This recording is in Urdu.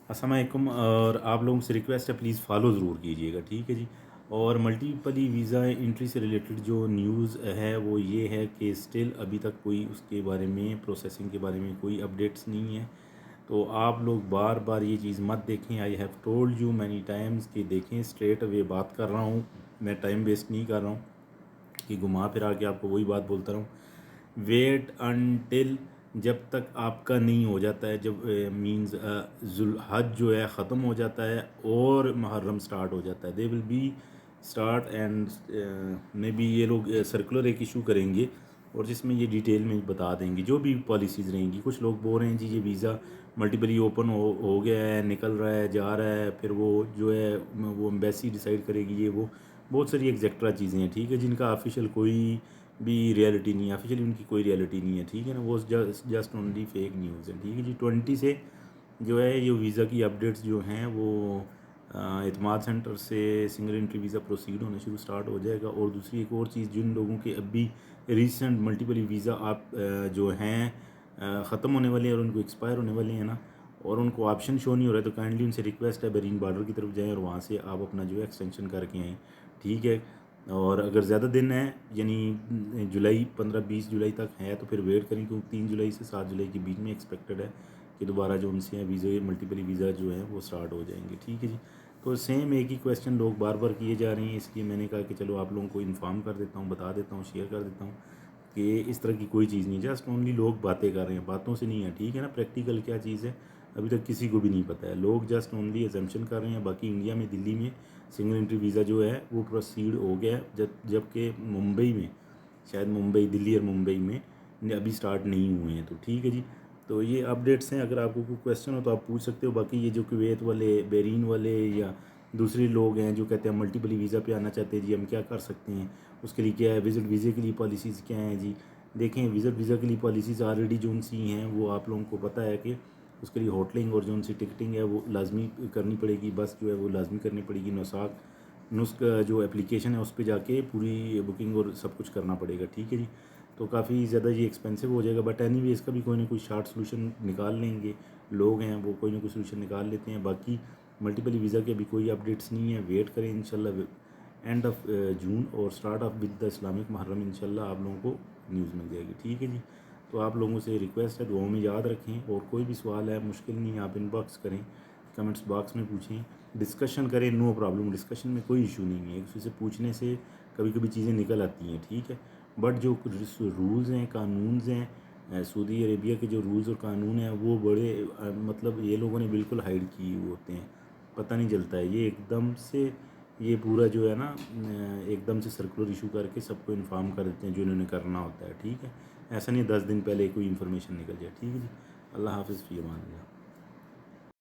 السلام علیکم، اور آپ لوگوں سے ریکویسٹ ہے پلیز فالو ضرور کیجیے گا، ٹھیک ہے جی۔ اور ملٹیپلی ویزا انٹری سے ریلیٹڈ جو نیوز ہے وہ یہ ہے کہ اسٹل ابھی تک کوئی اس کے بارے میں پروسیسنگ کے بارے میں کوئی اپڈیٹس نہیں ہے، تو آپ لوگ بار بار یہ چیز مت دیکھیں۔ I have told you many Times کہ دیکھیں، اسٹریٹ اوے بات کر رہا ہوں، میں ٹائم ویسٹ نہیں کر رہا ہوں کہ گھما پھرا کے آپ کو وہی بات بولتا رہا ہوں۔ ویٹ انٹل جب تک آپ کا نہیں ہو جاتا ہے، جب مینز ذوالحج جو ہے ختم ہو جاتا ہے اور محرم سٹارٹ ہو جاتا ہے، دے ول بی اسٹارٹ اینڈ میں بھی یہ لوگ سرکولر ایک ایشو کریں گے اور جس میں یہ ڈیٹیل میں بتا دیں گے جو بھی پالیسیز رہیں گی۔ کچھ لوگ بول رہے ہیں جی یہ ویزا ملٹیپلی اوپن ہو گیا ہے، نکل رہا ہے، جا رہا ہے، پھر وہ جو ہے وہ ایمبیسی ڈیسائیڈ کرے گی، یہ وہ بہت ساری ایگزیکٹرا چیزیں ہیں، ٹھیک ہے، جن کا آفیشیل کوئی بھی ریئلٹی نہیں ہے، آفیشیلی ان کی کوئی ریئلٹی نہیں ہے، ٹھیک ہے نا، وہ جسٹ اونلی فیک نیوز ہے، ٹھیک ہے جی۔ 20 سے جو ہے یہ ویزا کی اپڈیٹس جو ہیں وہ اعتماد سینٹر سے سنگل انٹری ویزا پروسیڈ ہونا شروع سٹارٹ ہو جائے گا۔ اور دوسری ایک اور چیز، جن لوگوں کے ابھی ریسنٹ ملٹیپلی ویزا آپ جو ہیں ختم ہونے والے ہیں اور ان کو ایکسپائر ہونے والے ہیں نا، اور ان کو آپشن شو نہیں ہو رہا ہے، تو کائنڈلی ان سے ریکویسٹ ہے برین بارڈر کی طرف جائیں اور وہاں سے آپ اپنا جو ہے ایکسٹینشن کر کے آئیں، ٹھیک ہے۔ اور اگر زیادہ دن ہے، یعنی جولائی 15-20 جولائی تک ہے، تو پھر ویٹ کریں، کیونکہ 3 جولائی سے 7 جولائی کے بیچ میں ایکسپیکٹڈ ہے کہ دوبارہ جو ان سے ویزا ملٹیپلی ویزا جو ہیں وہ سٹارٹ ہو جائیں گے، ٹھیک ہے جی۔ تو سیم ایک ہی کویسچن لوگ بار بار کیے جا رہے ہیں، اس لیے میں نے کہا کہ چلو آپ لوگوں کو انفارم کر دیتا ہوں، بتا دیتا ہوں، شیئر کر دیتا ہوں کہ اس طرح کی کوئی چیز نہیں، جسٹ اونلی لوگ باتیں کر رہے ہیں، باتوں سے نہیں ہے، ٹھیک ہے نا۔ پریکٹیکل کیا چیز ہے ابھی تک کسی کو بھی نہیں پتہ ہے، لوگ جسٹ اونلی ایزمپشن کر رہے ہیں۔ باقی انڈیا میں، دلی میں سنگل انٹری ویزا جو ہے وہ پروسیڈ ہو گیا ہے، جبکہ ممبئی میں، شاید ممبئی، دلی اور ممبئی میں ابھی سٹارٹ نہیں ہوئے ہیں، تو ٹھیک ہے جی۔ تو یہ اپڈیٹس ہیں، اگر آپ کو کوئی کویسچن ہو تو آپ پوچھ سکتے ہو۔ باقی یہ جو کویت والے، بیرین والے یا دوسرے لوگ ہیں جو کہتے ہیں ملٹیپلی ویزا پہ آنا چاہتے ہیں جی، ہم کیا کر سکتے ہیں، اس کے لیے کیا ہے، وزٹ ویزے کے لیے پالیسیز کیا ہیں جی؟ دیکھیں، وزٹ ویزا کے لیے پالیسیز آلریڈی جو ان سی ہیں وہ آپ لوگوں کو پتہ ہے کہ اس کے لیے ہوٹلنگ اور جو ان سی ٹکٹنگ ہے وہ لازمی کرنی پڑے گی، بس جو ہے وہ لازمی کرنی پڑے گی، نسخ جو اپلیکیشن ہے اس پہ جا کے پوری بکنگ اور سب کچھ کرنا پڑے گا، ٹھیک ہے جی۔ تو کافی زیادہ یہ ایکسپینسو ہو جائے گا، بٹ اینی وے اس کا بھی کوئی نہ کوئی شارٹ سلوشن نکال لیں گے، لوگ ہیں وہ کوئی نہ کوئی سلوشن نکال لیتے ہیں۔ باقی ملٹیپلی ویزا کے ابھی کوئی اپڈیٹس نہیں ہے، ویٹ کریں، انشاءاللہ اینڈ آف جون اور start of with the Islamic Muharram انشاءاللہ آپ لوگوں کو نیوز مل جائے گی، ٹھیک ہے جی۔ تو آپ لوگوں سے ریکویسٹ ہے، دعاؤں میں یاد رکھیں، اور کوئی بھی سوال ہے مشکل نہیں ہے، آپ ان باکس کریں، کمنٹس باکس میں پوچھیں، ڈسکشن کریں، نو پرابلم، ڈسکشن میں کوئی ایشو نہیں ہے، ایک دوسرے سے پوچھنے سے کبھی کبھی چیزیں نکل آتی ہیں، ٹھیک ہے۔ بٹ جو رولز ہیں، قانونز ہیں، سعودی عربیہ کے جو رولز اور قانون ہیں وہ بڑے مطلب یہ لوگوں نے بالکل ہائڈ کیے ہوئے ہوتے ہیں، پتہ نہیں چلتا ہے، یہ ایک دم سے یہ پورا جو ہے نا ایک دم سے سرکولر ایشو کر کے سب کو انفارم کر دیتے ہیں جو انہوں نے کرنا ہوتا ہے، ٹھیک ہے۔ ایسا نہیں 10 دن پہلے کوئی انفارمیشن نکل جائے، ٹھیک ہے جی۔ اللہ حافظ، فی امان اللہ۔